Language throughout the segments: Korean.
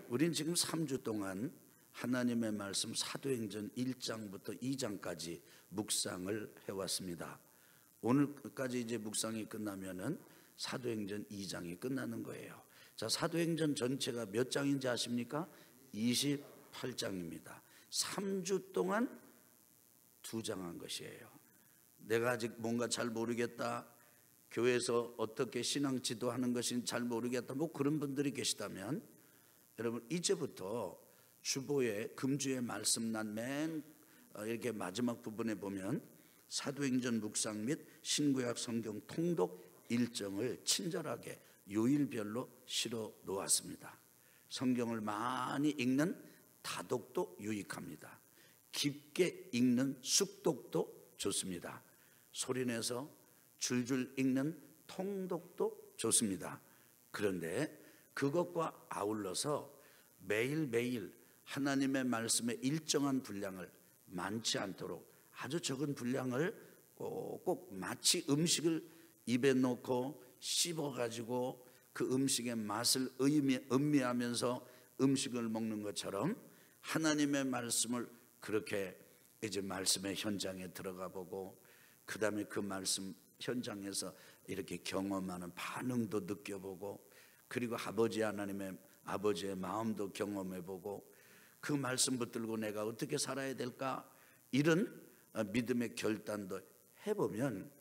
우린 지금 3주 동안 하나님의 말씀 사도행전 1장부터 2장까지 묵상을 해왔습니다. 오늘까지 이제 묵상이 끝나면은 사도행전 2장이 끝나는 거예요. 자, 사도행전 전체가 몇 장인지 아십니까? 28장입니다. 3주 동안 2장 한 것이에요. 내가 아직 뭔가 잘 모르겠다, 교회에서 어떻게 신앙 지도하는 것인지 잘 모르겠다, 뭐 그런 분들이 계시다면 여러분, 이제부터 주보에 금주의 말씀 난 맨 이렇게 마지막 부분에 보면 사도행전 묵상 및 신구약 성경 통독 일정을 친절하게 요일별로 실어 놓았습니다. 성경을 많이 읽는 다독도 유익합니다. 깊게 읽는 숙독도 좋습니다. 소리내서 줄줄 읽는 통독도 좋습니다. 그런데 그것과 아울러서 매일매일 하나님의 말씀의 일정한 분량을 많지 않도록 아주 적은 분량을 꼭 마치 음식을 입에 넣고 씹어가지고 그 음식의 맛을 음미하면서 음식을 먹는 것처럼 하나님의 말씀을 그렇게 이제 말씀의 현장에 들어가 보고, 그 다음에 그 말씀 현장에서 이렇게 경험하는 반응도 느껴보고, 그리고 아버지 하나님의 아버지의 마음도 경험해보고, 그 말씀 붙들고 내가 어떻게 살아야 될까, 이런 믿음의 결단도 해보면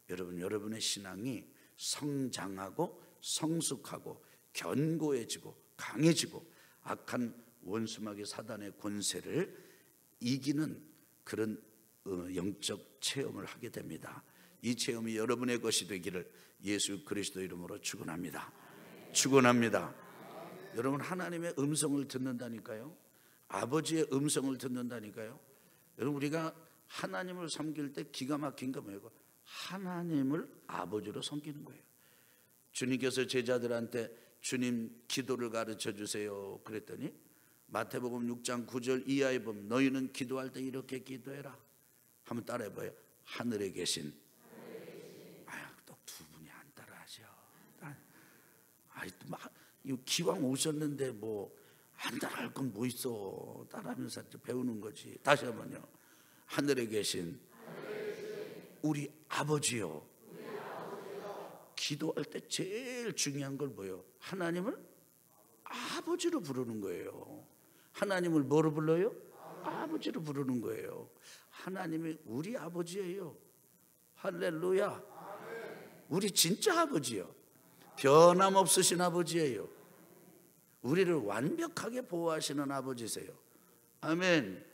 여러분의 신앙이 성장하고 성숙하고 견고해지고 강해지고 악한 원수마귀 사단의 권세를 이기는 그런 영적 체험을 하게 됩니다. 이 체험이 여러분의 것이 되기를 예수 그리스도 이름으로 축원합니다. 축원합니다. 여러분, 하나님의 음성을 듣는다니까요. 아버지의 음성을 듣는다니까요. 여러분, 우리가 하나님을 섬길 때 기가 막힌 거 뭐예요? 하나님을 아버지로 섬기는 거예요. 주님께서 제자들한테 주님 기도를 가르쳐 주세요 그랬더니 마태복음 6장 9절 이하에 보면 너희는 기도할 때 이렇게 기도해라. 한번 따라해봐요. 하늘에 계신. 또 두 분이 안 따라하죠. 기왕 오셨는데 뭐 안 따라할 건 뭐 있어. 따라하면서 배우는 거지. 다시 한번요. 하늘에 계신 우리 아버지요. 기도할 때 제일 중요한 걸 뭐예요? 하나님을 아버지로 부르는 거예요. 하나님을 뭐로 불러요? 아버지로 부르는 거예요. 하나님이 우리 아버지예요. 할렐루야. 우리 진짜 아버지요. 변함없으신 아버지예요. 우리를 완벽하게 보호하시는 아버지세요. 아멘.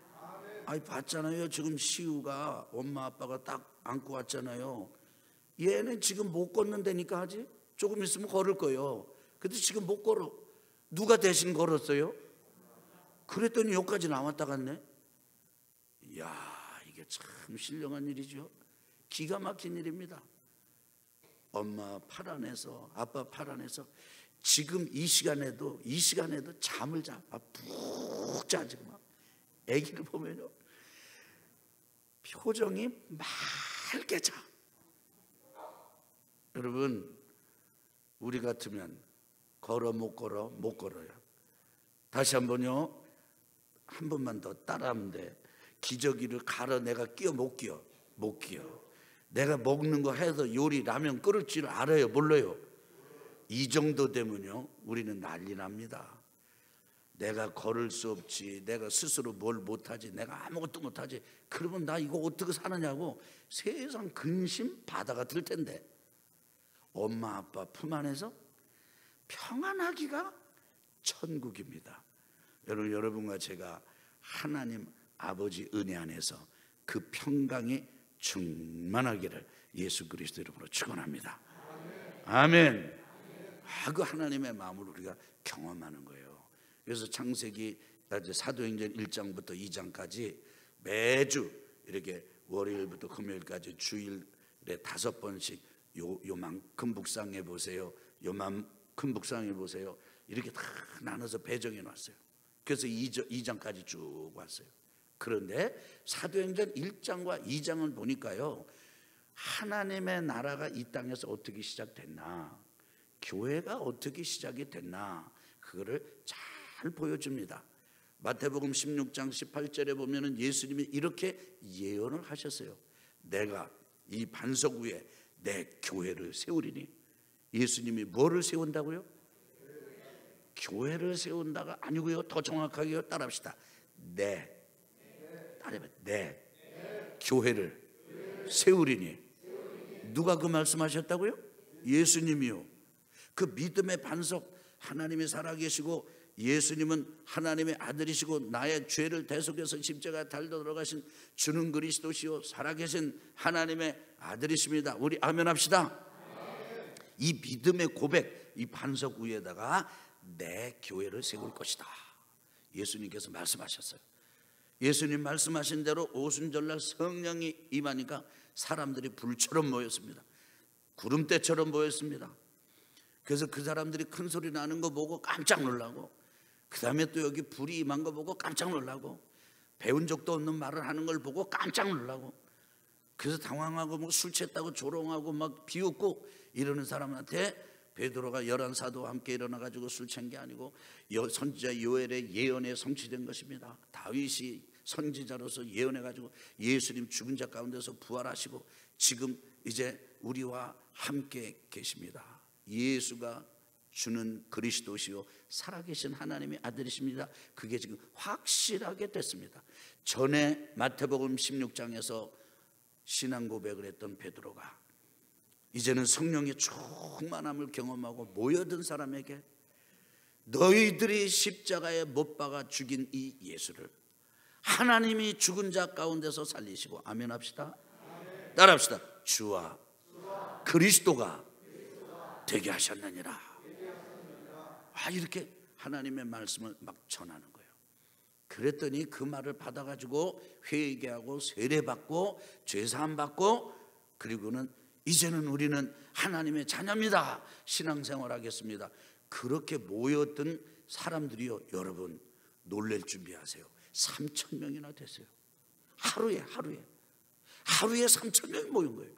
봤잖아요. 지금 시우가 엄마 아빠가 딱 안고 왔잖아요. 얘는 지금 못 걷는다니까 하지? 조금 있으면 걸을 거예요. 근데 지금 못 걸어. 누가 대신 걸었어요? 그랬더니 여기까지 나왔다 갔네. 이야, 이게 참 신령한 일이죠. 기가 막힌 일입니다. 엄마 팔 안에서, 아빠 팔 안에서 지금 이 시간에도 잠을 자. 푹 자지 막. 아기를 보면요, 표정이 맑게 자. 여러분, 우리 같으면 걸어 못 걸어? 못 걸어요. 다시 한번요. 한 번만 더 따라하면 돼. 기저귀를 갈아 내가 끼워 못 끼워? 못 끼워. 내가 먹는 거 해서 요리 라면 끓일 줄 알아요? 몰라요? 이 정도 되면요 우리는 난리 납니다. 내가 걸을 수 없지, 내가 스스로 뭘 못하지, 내가 아무것도 못하지, 그러면 나 이거 어떻게 사느냐고 세상 근심 바다가 들 텐데, 엄마 아빠 품 안에서 평안하기가 천국입니다. 여러분과 제가 하나님 아버지 은혜 안에서 그 평강이 충만하기를 예수 그리스도 이름으로 축원합니다. 아멘. 그 하나님의 마음을 우리가 경험하는 거예요. 그래서 창세기 사도행전 1장부터 2장까지 매주 이렇게 월요일부터 금요일까지 주일에 5번씩 요만큼 묵상해 보세요. 요만큼 묵상해 보세요. 이렇게 다 나눠서 배정해 놨어요. 그래서 2장까지 쭉 왔어요. 그런데 사도행전 1장과 2장을 보니까요, 하나님의 나라가 이 땅에서 어떻게 시작됐나, 교회가 어떻게 시작이 됐나, 그거를 잘 잘 보여줍니다. 마태복음 16장 18절에 보면은 예수님이 이렇게 예언을 하셨어요. 내가 이 반석 위에 내 교회를 세우리니. 예수님이 뭐를 세운다고요? 교회를 세운다가 아니고요. 더 정확하게 따라합시다. 내 교회를 세우리니. 누가 그 말씀하셨다고요? 예수님이요. 그 믿음의 반석, 하나님이 살아계시고 예수님은 하나님의 아들이시고 나의 죄를 대속해서 십자가에 달려 들어가신 주는 그리스도시요 살아계신 하나님의 아들이십니다. 우리 아멘 합시다. 이 믿음의 고백, 이 반석 위에다가 내 교회를 세울 것이다. 예수님께서 말씀하셨어요. 예수님 말씀하신 대로 오순절날 성령이 임하니까 사람들이 불처럼 모였습니다. 구름대처럼 모였습니다. 그래서 그 사람들이 큰 소리 나는 거 보고 깜짝 놀라고, 그 다음에 또 여기 불이 임한 거 보고 깜짝 놀라고, 배운 적도 없는 말을 하는 걸 보고 깜짝 놀라고, 그래서 당황하고 뭐 술 취했다고 조롱하고 막 비웃고 이러는 사람한테 베드로가 11사도와 함께 일어나가지고 술 취한 게 아니고 선지자 요엘의 예언에 성취된 것입니다. 다윗이 선지자로서 예언해가지고 예수님 죽은 자 가운데서 부활하시고 지금 이제 우리와 함께 계십니다. 예수가 주는 그리스도시요 살아계신 하나님의 아들이십니다. 그게 지금 확실하게 됐습니다. 전에 마태복음 16장에서 신앙 고백을 했던 베드로가 이제는 성령의 충만함을 경험하고 모여든 사람에게 너희들이 십자가에 못 박아 죽인 이 예수를 하나님이 죽은 자 가운데서 살리시고, 아멘 합시다. 따라합시다. 주와 그리스도가 되게 하셨느니라. 이렇게 하나님의 말씀을 막 전하는 거예요. 그랬더니 그 말을 받아가지고 회개하고 세례받고 죄사함 받고, 그리고는 이제는 우리는 하나님의 자녀입니다. 신앙생활 하겠습니다. 그렇게 모였던 사람들이요, 여러분 놀랄 준비하세요. 3,000명이나 됐어요. 하루에 3,000명이 모인 거예요.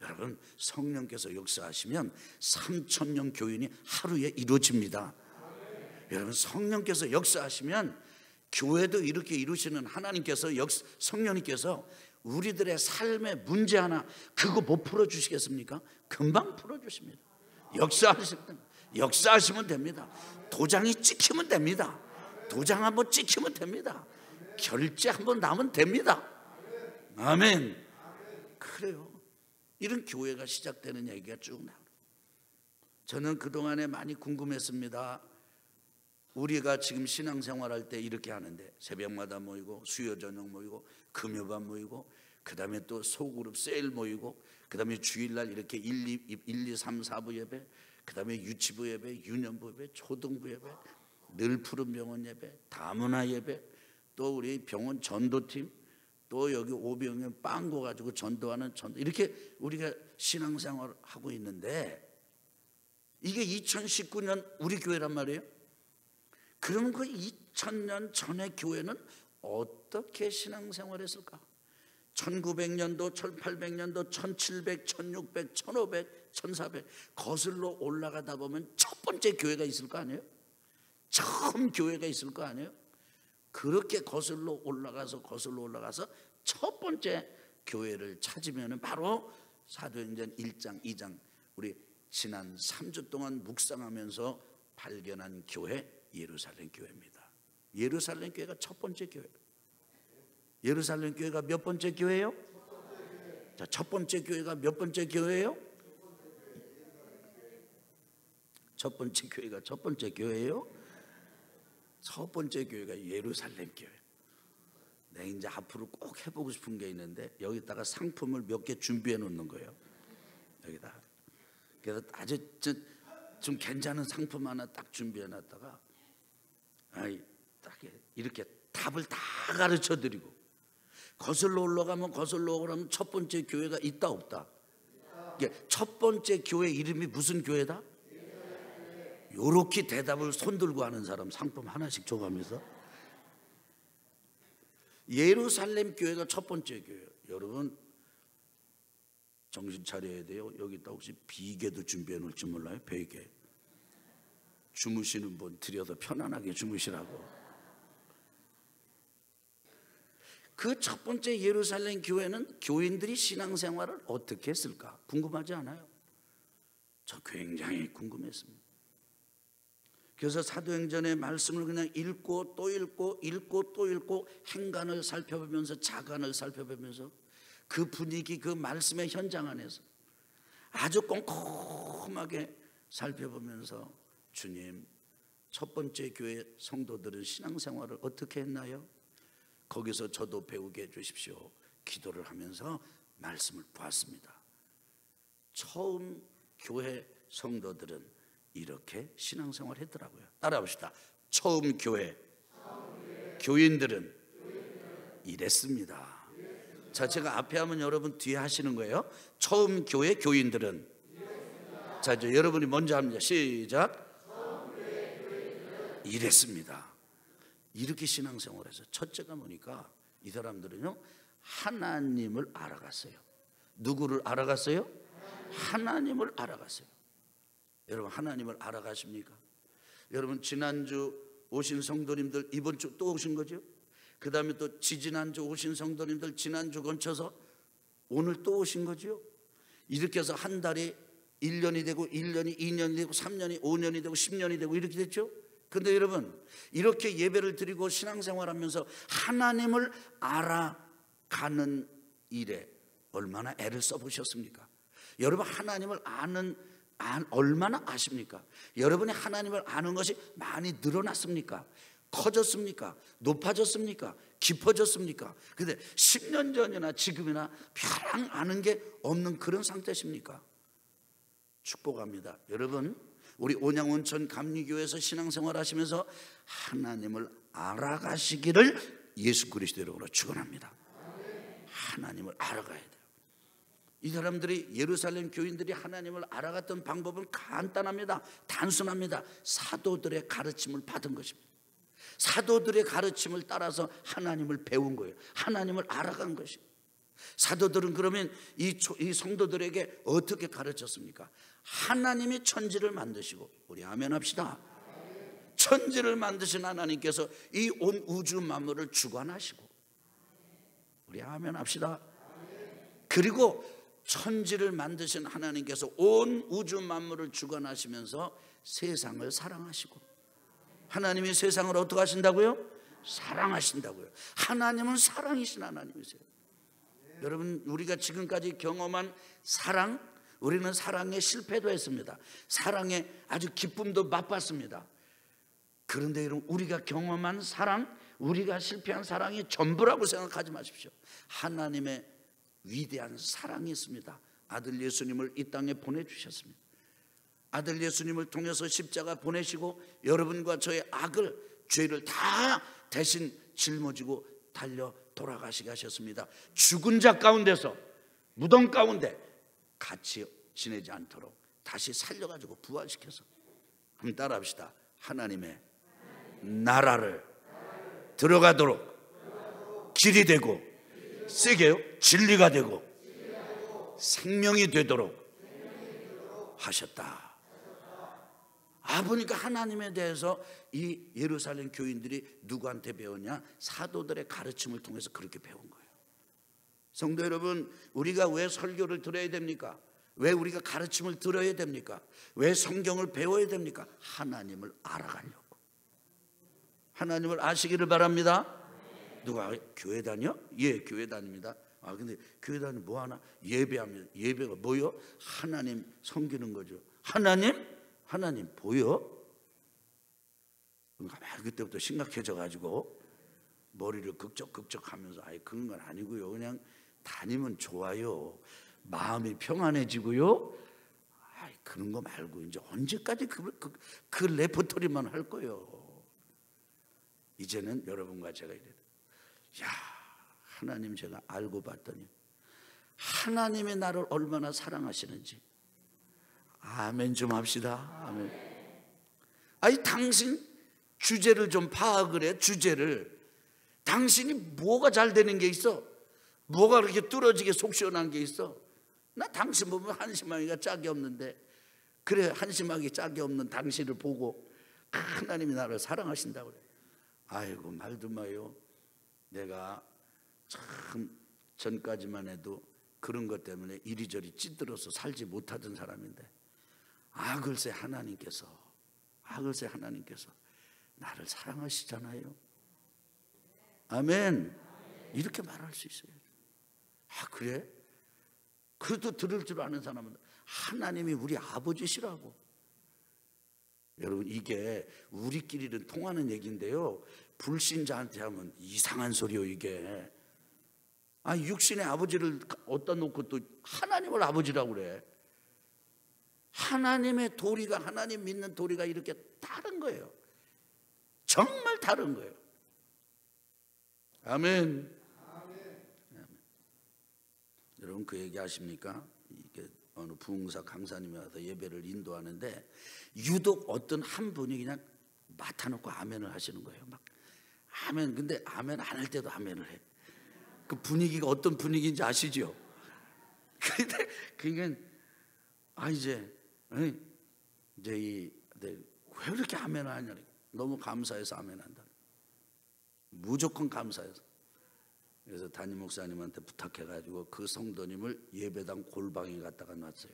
여러분 성령께서 역사하시면 3,000명 교인이 하루에 이루어집니다. 여러분 성령께서 역사하시면 교회도 이렇게 이루시는 하나님께서, 성령님께서 우리들의 삶의 문제 하나 그거 못 풀어주시겠습니까? 금방 풀어주십니다. 역사하시면 됩니다. 도장이 찍히면 됩니다. 도장 한번 찍히면 됩니다. 결제 한번 나면 됩니다. 아멘. 그래요. 이런 교회가 시작되는 얘기가 쭉 나와요. 저는 그동안에 많이 궁금했습니다. 우리가 지금 신앙생활할 때 이렇게 하는데 새벽마다 모이고 수요 저녁 모이고 금요반 모이고 그 다음에 또 소그룹 세일 모이고 그 다음에 주일날 이렇게 1, 2, 3, 4부 예배, 그 다음에 유치부 예배, 유년부 예배, 초등부 예배, 늘 푸른 병원 예배, 다문화 예배, 또 우리 병원 전도팀, 또 여기 오병에 빵고 가지고 전도하는 전도, 이렇게 우리가 신앙생활을 하고 있는데 이게 2019년 우리 교회란 말이에요. 그럼 그 2000년 전의 교회는 어떻게 신앙생활했을까? 1900년도, 1800년도, 1700, 1600, 1500, 1400 거슬러 올라가다 보면 첫 번째 교회가 있을 거 아니에요? 처음 교회가 있을 거 아니에요? 그렇게 거슬러 올라가서 첫 번째 교회를 찾으면 바로 사도행전 1장, 2장 우리 지난 3주 동안 묵상하면서 발견한 교회, 예루살렘 교회입니다. 예루살렘 교회가 첫 번째 교회. 예루살렘 교회가 몇 번째 교회예요? 자, 첫 번째 교회가 몇 번째 교회예요? 첫 번째 교회가 첫 번째 교회예요? 첫 번째 교회가 예루살렘 교회. 내가 이제 앞으로 꼭 해보고 싶은 게 있는데 여기다가 상품을 몇 개 준비해 놓는 거예요. 여기다. 그래서 아주 좀 괜찮은 상품 하나 딱 준비해 놨다가 딱 이렇게 답을 다 가르쳐 드리고, 거슬러 올라가면 첫 번째 교회가 있다 없다? 첫 번째 교회 이름이 무슨 교회다? 요렇게 대답을 손들고 하는 사람 상품 하나씩 줘가면서. 예루살렘 교회가 첫 번째 교회예요. 여러분 정신 차려야 돼요. 여기다 혹시 비계도 준비해 놓을지 몰라요. 베개. 주무시는 분 드려도 편안하게 주무시라고. 그 첫 번째 예루살렘 교회는 교인들이 신앙생활을 어떻게 했을까 궁금하지 않아요? 저 굉장히 궁금했습니다. 그래서 사도행전의 말씀을 그냥 읽고 또 읽고 읽고 또 읽고 행간을 살펴보면서 자간을 살펴보면서 그 분위기, 그 말씀의 현장 안에서 아주 꼼꼼하게 살펴보면서 주님, 첫 번째 교회 성도들은 신앙생활을 어떻게 했나요? 거기서 저도 배우게 해주십시오. 기도를 하면서 말씀을 보았습니다. 처음 교회 성도들은 이렇게 신앙생활을 했더라고요. 따라합시다. 처음 교회 교인들은 이랬습니다. 자, 제가 앞에 하면 여러분 뒤에 하시는 거예요. 처음 교회 교인들은. 자, 이제 여러분이 먼저 합니다. 시작. 이랬습니다. 이렇게 신앙생활에서 첫째가 뭐니까 이 사람들은요, 하나님을 알아갔어요. 누구를 알아갔어요? 하나님을 알아갔어요. 여러분, 하나님을 알아가십니까? 여러분, 지난주 오신 성도님들 이번 주 또 오신 거죠? 그 다음에 또 지지난주 오신 성도님들 지난주 건쳐서 오늘 또 오신 거죠? 이렇게 해서 한 달이 1년이 되고 1년이 2년이 되고 3년이 5년이 되고 10년이 되고 이렇게 됐죠? 그런데 여러분, 이렇게 예배를 드리고 신앙생활하면서 하나님을 알아가는 일에 얼마나 애를 써보셨습니까? 여러분, 하나님을 얼마나 아십니까? 여러분이 하나님을 아는 것이 많이 늘어났습니까? 커졌습니까? 높아졌습니까? 깊어졌습니까? 근데 10년 전이나 지금이나 벼랑 아는 게 없는 그런 상태십니까? 축복합니다. 여러분, 우리 온양온천 감리교회에서 신앙생활 하시면서 하나님을 알아가시기를 예수 그리스도 이름으로 축원합니다. 하나님을 알아가야 돼요. 이 사람들이, 예루살렘 교인들이 하나님을 알아갔던 방법은 간단합니다. 단순합니다. 사도들의 가르침을 받은 것입니다. 사도들의 가르침을 따라서 하나님을 배운 거예요. 하나님을 알아간 것입니다. 사도들은 그러면 이 성도들에게 어떻게 가르쳤습니까? 하나님이 천지를 만드시고, 우리 아멘 합시다. 천지를 만드신 하나님께서 이 온 우주 만물을 주관하시고, 우리 아멘 합시다. 그리고 천지를 만드신 하나님께서 온 우주 만물을 주관하시면서 세상을 사랑하시고, 하나님이 세상을 어떻게 하신다고요? 사랑하신다고요. 하나님은 사랑이신 하나님이세요. 여러분, 우리가 지금까지 경험한 사랑, 우리는 사랑에 실패도 했습니다. 사랑에 아주 기쁨도 맛봤습니다. 그런데 여러분, 우리가 경험한 사랑, 우리가 실패한 사랑이 전부라고 생각하지 마십시오. 하나님의 위대한 사랑이 있습니다. 아들 예수님을 이 땅에 보내주셨습니다. 아들 예수님을 통해서 십자가 보내시고 여러분과 저의 악을, 죄를 다 대신 짊어지고 달려 돌아가시게 하셨습니다. 죽은 자 가운데서, 무덤 가운데 같이 지내지 않도록 다시 살려가지고 부활시켜서, 한번 따라합시다. 하나님의 나라를 들어가도록 길이 되고, 세게요, 진리가 되고 생명이 되도록 하셨다. 보니까 하나님에 대해서 이 예루살렘 교인들이 누구한테 배웠냐? 사도들의 가르침을 통해서 그렇게 배운 거예요. 성도 여러분, 우리가 왜 설교를 들어야 됩니까? 왜 우리가 가르침을 들어야 됩니까? 왜 성경을 배워야 됩니까? 하나님을 알아가려고. 하나님을 아시기를 바랍니다. 누가 교회 다녀? 예, 교회 다닙니다. 근데 교회 다니면 뭐 하나? 예배하면, 예배가 뭐요? 하나님 섬기는 거죠. 하나님 보여? 그때부터 심각해져 가지고 머리를 극적 하면서, 그런 건 아니고요. 그냥 다니면 좋아요. 마음이 평안해지고요. 그런 거 말고 이제 언제까지 그 레퍼토리만 할 거예요. 이제는 여러분과 제가 이래요. 야, 하나님 제가 알고 봤더니 하나님이 나를 얼마나 사랑하시는지. 아멘 좀 합시다. 아멘. 당신 주제를 좀 파악을 해. 주제를. 당신이 뭐가 잘 되는 게 있어? 뭐가 그렇게 뚫어지게 속 시원한 게 있어? 나 당신 보면 한심하기가 짝이 없는데, 그래, 한심하기 짝이 없는 당신을 보고 하나님이 나를 사랑하신다고 그래. 아이고 말도 마요. 내가 참 전까지만 해도 그런 것 때문에 이리저리 찌들어서 살지 못하던 사람인데 글쎄 하나님께서 나를 사랑하시잖아요. 아멘. 이렇게 말할 수 있어요. 그래? 그래도 들을 줄 아는 사람은 하나님이 우리 아버지시라고. 여러분 이게 우리끼리는 통하는 얘기인데요, 불신자한테 하면 이상한 소리요 이게. 육신의 아버지를 어디다 놓고 또 하나님을 아버지라고 그래. 하나님의 도리가, 하나님 믿는 도리가 이렇게 다른 거예요. 정말 다른 거예요. 아멘. 여러분 그 얘기 아십니까? 이게 어느 부흥사 강사님이 와서 예배를 인도하는데 유독 어떤 한 분이 그냥 맡아놓고 아멘을 하시는 거예요. 막 아멘. 근데 아멘 안 할 때도 아멘을 해. 그 분위기가 어떤 분위기인지 아시죠? 근데 그러니까 왜 이렇게 아멘을 하냐? 너무 감사해서 아멘한다. 무조건 감사해서. 그래서 담임 목사님한테 부탁해가지고 그 성도님을 예배당 골방에 갖다가 놨어요.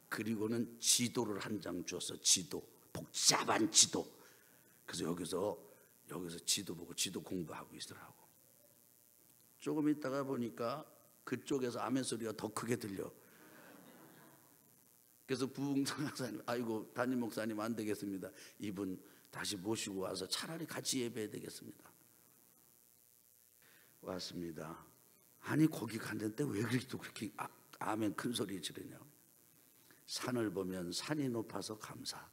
그리고는 지도를 한 장 줬어. 지도, 복잡한 지도. 그래서 여기서 지도 보고 지도 공부하고 있으라고. 조금 있다가 보니까 그쪽에서 아멘 소리가 더 크게 들려. 그래서 부흥사 강사님, 아이고 담임 목사님 안 되겠습니다. 이분 다시 모시고 와서 차라리 같이 예배해야 되겠습니다. 왔습니다. 아니 거기 갔는데 왜 그렇게 아멘 큰 소리 지르냐고. 산을 보면 산이 높아서 감사.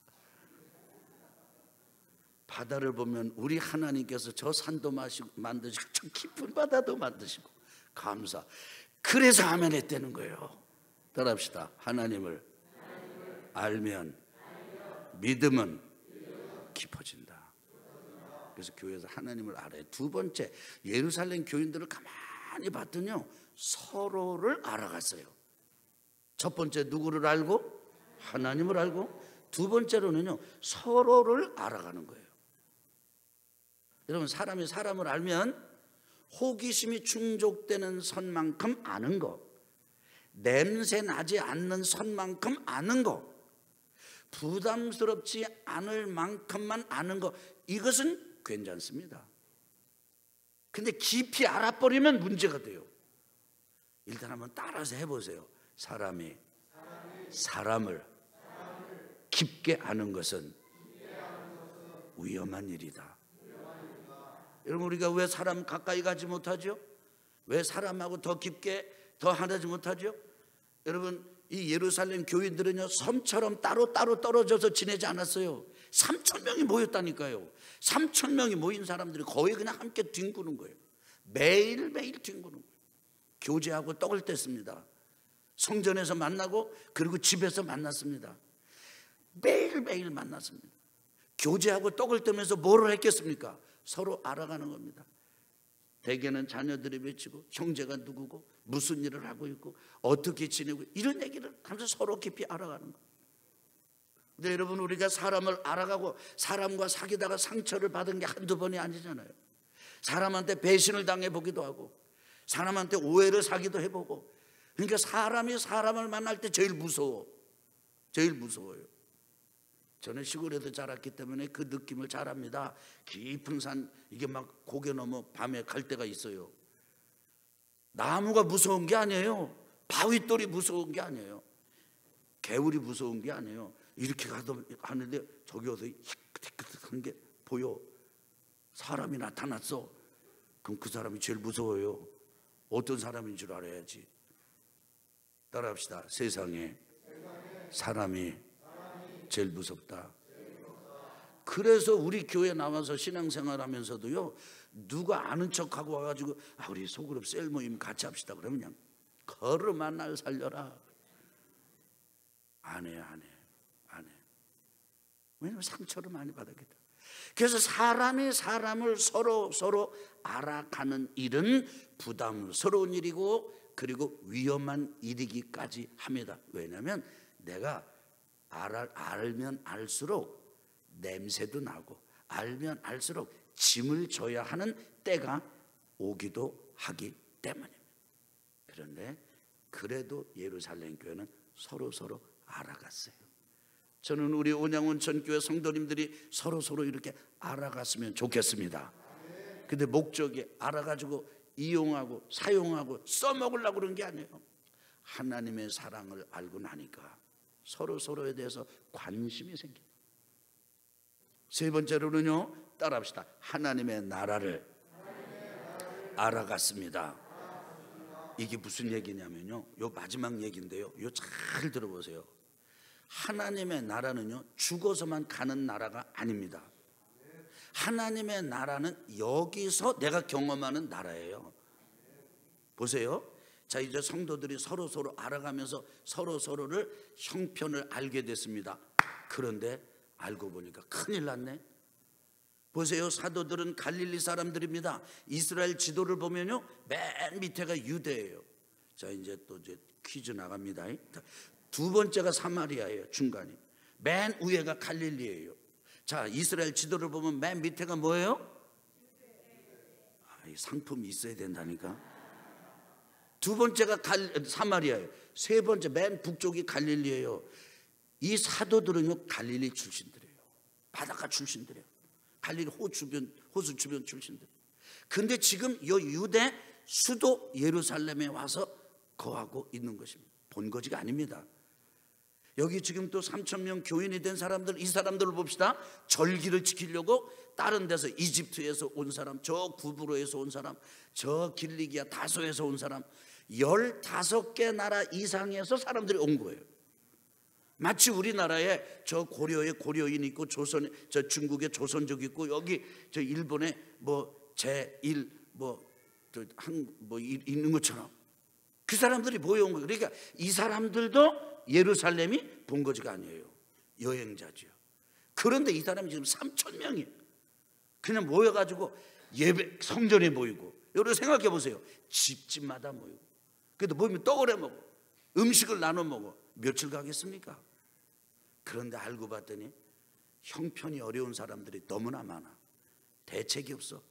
바다를 보면 우리 하나님께서 저 산도 만드시고 저 깊은 바다도 만드시고 감사. 그래서 아멘 했다는 거예요. 따라합시다. 하나님을 알면 믿음은 깊어진다. 그래서 교회에서 하나님을 알아요. 두 번째, 예루살렘 교인들을 가만히 봤더니요, 서로를 알아갔어요. 첫 번째 누구를 알고? 하나님을 알고, 두 번째로는요 서로를 알아가는 거예요. 여러분 사람이 사람을 알면 호기심이 충족되는 선만큼 아는 거, 냄새 나지 않는 선만큼 아는 거, 부담스럽지 않을 만큼만 아는 거, 이것은 괜찮습니다. 근데 깊이 알아버리면 문제가 돼요. 일단 한번 따라서 해보세요. 사람이 사람을 깊게 아는 것은 위험한 일이다. 여러분 우리가 왜 사람 가까이 가지 못하죠? 왜 사람하고 더 깊게 더 하지 못하죠? 여러분 이 예루살렘 교인들은요 섬처럼 따로 떨어져서 지내지 않았어요. 3,000명이 모였다니까요. 3,000명이 모인 사람들이 거의 그냥 함께 뒹구는 거예요. 매일매일 뒹구는 거예요. 교제하고 떡을 뗐습니다. 성전에서 만나고 그리고 집에서 만났습니다. 매일매일 만났습니다. 교제하고 떡을 떼면서 뭐를 했겠습니까? 서로 알아가는 겁니다. 대개는 자녀들이 외치고 형제가 누구고 무슨 일을 하고 있고 어떻게 지내고 이런 얘기를 하면서 서로 깊이 알아가는 거예요. 근데 여러분 우리가 사람을 알아가고 사람과 사귀다가 상처를 받은 게 한두 번이 아니잖아요. 사람한테 배신을 당해보기도 하고 사람한테 오해를 사기도 해보고. 그러니까 사람이 사람을 만날 때 제일 무서워요. 저는 시골에서 자랐기 때문에 그 느낌을 잘 압니다. 깊은 산, 이게 막 고개 넘어 밤에 갈 때가 있어요. 나무가 무서운 게 아니에요. 바위돌이 무서운 게 아니에요. 개울이 무서운 게 아니에요. 이렇게 가는데 저기 어서 희끗희끗한 게 보여. 사람이 나타났어. 그럼 그 사람이 제일 무서워요. 어떤 사람인 줄 알아야지. 따라합시다. 세상에 사람이 제일 무섭다. 그래서 우리 교회 나와서 신앙생활 하면서도요, 누가 아는 척하고 와가지고 우리 소그룹 셀 모임 같이 합시다 그러면 그냥 걸음아 날 살려라. 안 해. 왜냐하면 상처를 많이 받았기 때문에. 그래서 사람이 사람을 서로 알아가는 일은 부담스러운 일이고 그리고 위험한 일이기까지 합니다. 왜냐하면 내가 알면 알수록 냄새도 나고 알면 알수록 짐을 져야 하는 때가 오기도 하기 때문입니다. 그런데 그래도 예루살렘 교회는 서로 알아갔어요. 저는 우리 온양온천교회 성도님들이 서로 이렇게 알아갔으면 좋겠습니다. 근데 목적이 알아가지고 이용하고 사용하고 써먹으려고 그런 게 아니에요. 하나님의 사랑을 알고 나니까 서로에 대해서 관심이 생겨요. 세 번째로는요, 따라합시다. 하나님의 나라를 알아갔습니다. 이게 무슨 얘기냐면요, 요 마지막 얘기인데요, 요 잘 들어보세요. 하나님의 나라는요, 죽어서만 가는 나라가 아닙니다. 하나님의 나라는 여기서 내가 경험하는 나라예요. 보세요. 자, 이제 성도들이 서로 알아가면서 서로를 형편을 알게 됐습니다. 그런데 알고 보니까 큰일 났네. 보세요. 사도들은 갈릴리 사람들입니다. 이스라엘 지도를 보면요, 맨 밑에가 유대예요. 자, 이제 퀴즈 나갑니다. 두 번째가 사마리아예요. 중간이. 맨 위에가 갈릴리예요. 자, 이스라엘 지도를 보면 맨 밑에가 뭐예요? 이 상품이 있어야 된다니까. 두 번째가 사마리아예요. 세 번째 맨 북쪽이 갈릴리예요. 이 사도들은요, 갈릴리 출신들이에요. 바닷가 출신들이에요. 갈릴리 호수 주변 출신들. 근데 지금 이 유대 수도 예루살렘에 와서 거하고 있는 것입니다. 본거지가 아닙니다. 여기 지금 또 3,000명 교인이 된 사람들, 이 사람들을 봅시다. 절기를 지키려고 다른 데서 이집트에서 온 사람, 저 구브로에서 온 사람, 저 길리기아 다소에서 온 사람, 15개 나라 이상에서 사람들이 온 거예요. 마치 우리나라에 저 고려에 고려인 있고, 조선, 저 중국에 조선족 있고, 여기 저 일본에 뭐 제1 있는 것처럼 그 사람들이 모여온 거예요. 그러니까 이 사람들도 예루살렘이 본거지가 아니에요. 여행자지요. 그런데 이 사람이 지금 3,000명이에요. 그냥 모여가지고 예배 성전에 모이고, 여러분 생각해 보세요. 집집마다 모이고, 그래도 모이면 떡을 해 먹어, 음식을 나눠 먹어. 며칠 가겠습니까? 그런데 알고 봤더니 형편이 어려운 사람들이 너무나 많아. 대책이 없어.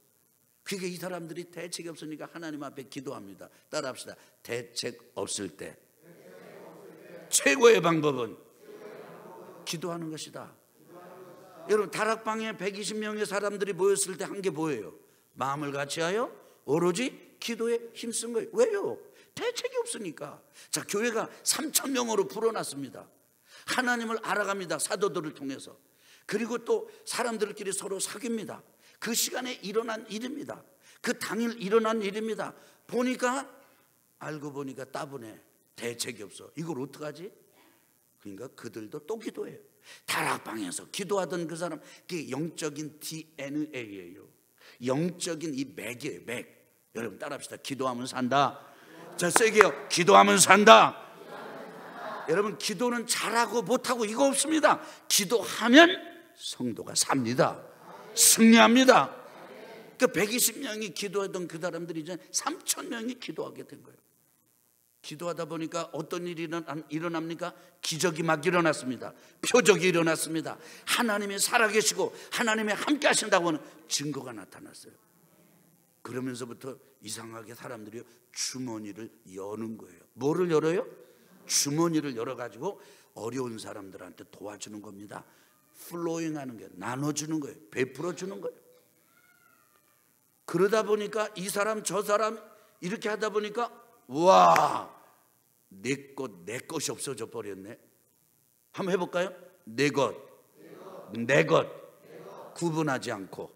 그러니까 이 사람들이 대책이 없으니까 하나님 앞에 기도합니다. 따라합시다. 대책 없을 때 최고의 방법은 기도하는 것이다. 여러분, 다락방에 120명의 사람들이 모였을 때 한 게 뭐예요? 마음을 같이하여 오로지 기도에 힘쓴 거예요. 왜요? 대책이 없으니까. 자, 교회가 3,000명으로 불어났습니다. 하나님을 알아갑니다. 사도들을 통해서. 그리고 또 사람들끼리 서로 사귑니다. 그 시간에 일어난 일입니다. 그 당일 일어난 일입니다. 알고 보니까 따분해. 대책이 없어. 이걸 어떡하지? 그러니까 그들도 또 기도해요. 다락방에서 기도하던 그 사람, 그게 영적인 DNA예요. 영적인 이 맥이에요. 맥. 여러분 따라합시다. 기도하면 산다. 자, 세게요. 기도하면 산다. 여러분, 기도는 잘하고 못하고 이거 없습니다. 기도하면 성도가 삽니다. 승리합니다. 그 120명이 기도하던 그 사람들이 이제 3,000명이 기도하게 된 거예요. 기도하다 보니까 어떤 일이 일어납니까? 기적이 막 일어났습니다. 표적이 일어났습니다. 하나님이 살아계시고 하나님이 함께 하신다고 하는 증거가 나타났어요. 그러면서부터 이상하게 사람들이 주머니를 여는 거예요. 뭐를 열어요? 주머니를 열어가지고 어려운 사람들한테 도와주는 겁니다. 플로잉하는 거예요. 나눠주는 거예요. 베풀어주는 거예요. 그러다 보니까 이 사람 저 사람 이렇게 하다 보니까 와, 내 것이 없어져 버렸네. 한번 해볼까요? 내 것 구분하지 않고.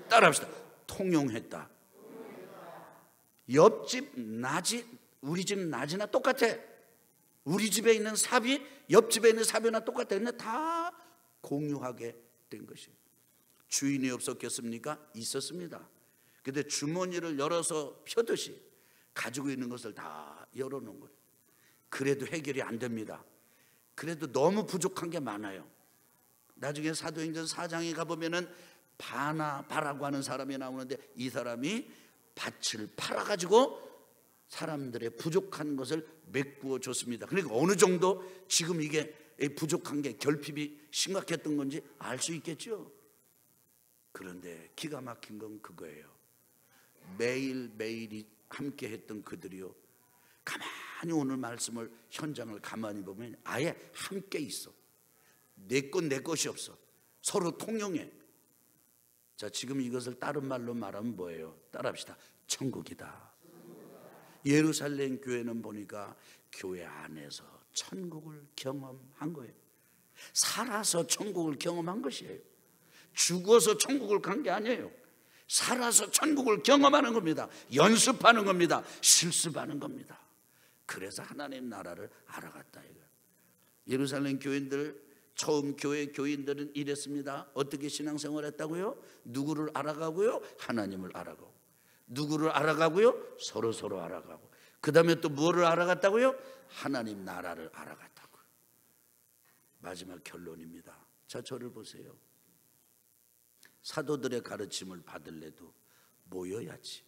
따라합시다. 통용했다. 옆집 낮이 우리 집 낮이나 똑같아. 우리 집에 있는 삽이 옆집에 있는 삽이나 똑같아. 근데 다 공유하게 된 것이에요. 주인이 없었겠습니까? 있었습니다. 근데 주머니를 열어서 펴듯이 가지고 있는 것을 다 열어놓은 거예요. 그래도 해결이 안 됩니다. 그래도 너무 부족한 게 많아요. 나중에 사도행전 4장에 가보면은 바나바라고 하는 사람이 나오는데, 이 사람이 밭을 팔아가지고 사람들의 부족한 것을 메꾸어 줬습니다. 그러니까 어느 정도 지금 이게 이 부족한 게 결핍이 심각했던 건지 알 수 있겠죠. 그런데 기가 막힌 건 그거예요. 매일매일이 함께 했던 그들이요, 가만히 오늘 말씀을 현장을 가만히 보면 아예 함께 있어. 내 것 내 것이 없어. 서로 통용해. 자, 지금 이것을 다른 말로 말하면 뭐예요? 따라합시다. 천국이다. 예루살렘 교회는 보니까 교회 안에서 천국을 경험한 거예요. 살아서 천국을 경험한 것이에요. 죽어서 천국을 간 게 아니에요. 살아서 천국을 경험하는 겁니다. 연습하는 겁니다. 실습하는 겁니다. 그래서 하나님 나라를 알아갔다 이거예요. 예루살렘 교인들, 처음 교회 교인들은 이랬습니다. 어떻게 신앙생활 했다고요? 누구를 알아가고요? 하나님을 알아가고. 누구를 알아가고요? 서로 알아가고. 그 다음에 또 뭐를 알아갔다고요? 하나님 나라를 알아갔다고. 마지막 결론입니다. 자, 저를 보세요. 사도들의 가르침을 받을래도 모여야지.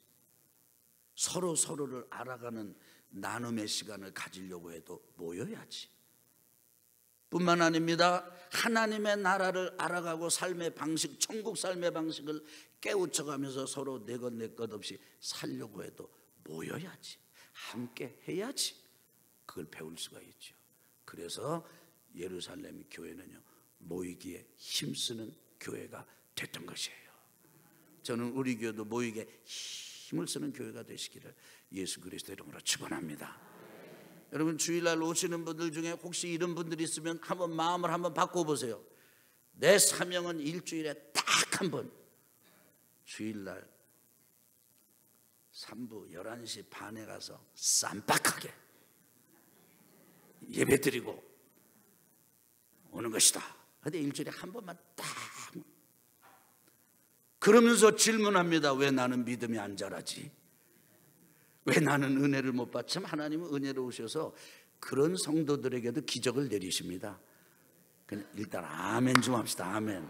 서로를 알아가는 나눔의 시간을 가지려고 해도 모여야지. 뿐만 아닙니다. 하나님의 나라를 알아가고 삶의 방식, 천국 삶의 방식을 깨우쳐가면서 서로 내 것 내 것 없이 살려고 해도 모여야지. 함께 해야지. 그걸 배울 수가 있죠. 그래서 예루살렘 교회는요, 모이기에 힘쓰는 교회가 됐던 것이에요. 저는 우리 교회도 모이기에 힘을 쓰는 교회가 되시기를 예수 그리스도 이름으로 축원합니다. 여러분, 주일날 오시는 분들 중에 혹시 이런 분들이 있으면 한번 마음을 한번 바꿔보세요. 내 사명은 일주일에 딱 한 번, 주일날 3부 11시 반에 가서 쌈박하게 예배드리고 오는 것이다. 근데 일주일에 한 번만 딱. 그러면서 질문합니다. 왜 나는 믿음이 안 자라지? 왜 나는 은혜를 못 받지? 하나님은 은혜로우셔서 그런 성도들에게도 기적을 내리십니다. 일단 아멘 좀 합시다. 아멘.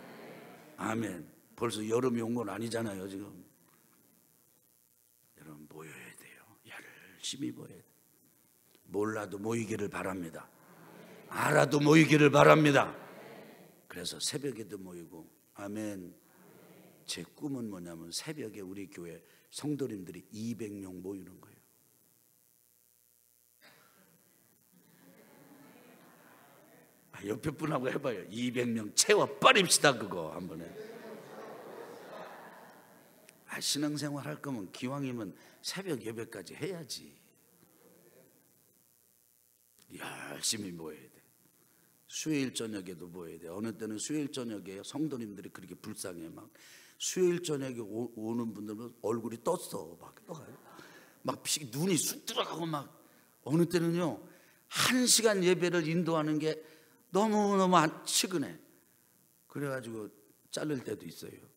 아멘. 벌써 여름이 온 건 아니잖아요 지금. 여러분, 모여야 돼요. 열심히 모여야 돼요. 몰라도 모이기를 바랍니다. 알아도 모이기를 바랍니다. 그래서 새벽에도 모이고. 아멘. 제 꿈은 뭐냐면 새벽에 우리 교회 성도님들이 200명 모이는 거예요. 옆에 분하고 해봐요. 200명 채워버립시다. 그거 한 번에. 신앙생활 할 거면 기왕이면 새벽 예배까지 해야지. 열심히 모여야 돼. 수요일 저녁에도 모여야 돼. 어느 때는 수요일 저녁에 성도님들이 그렇게 불쌍해. 막 수요일 저녁에 오는 분들은 얼굴이 떴어. 막 눈이 쑥 들어가고 막. 어느 때는요, 1시간 예배를 인도하는 게 너무너무 치근해. 그래가지고 자를 때도 있어요.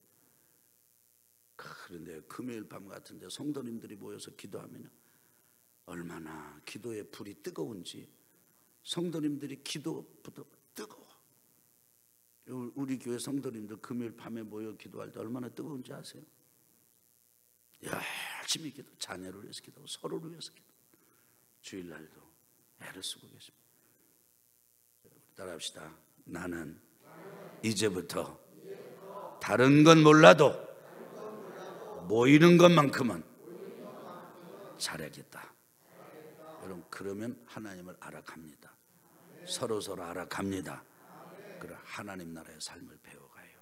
그런데 금요일 밤 같은데 성도님들이 모여서 기도하면 얼마나 기도의 불이 뜨거운지, 성도님들이 기도부터 뜨거워. 우리 교회 성도님들 금요일 밤에 모여 기도할 때 얼마나 뜨거운지 아세요? 열심히 기도, 자녀를 위해서 기도하고 서로를 위해서 기도. 주일날도 애를 쓰고 계십니다. 따라합시다. 나는 이제부터 다른 건 몰라도 모이는 것만큼은 잘하겠다. 여러분, 그러면 하나님을 알아갑니다. 서로 알아갑니다. 그래 하나님 나라의 삶을 배워가요.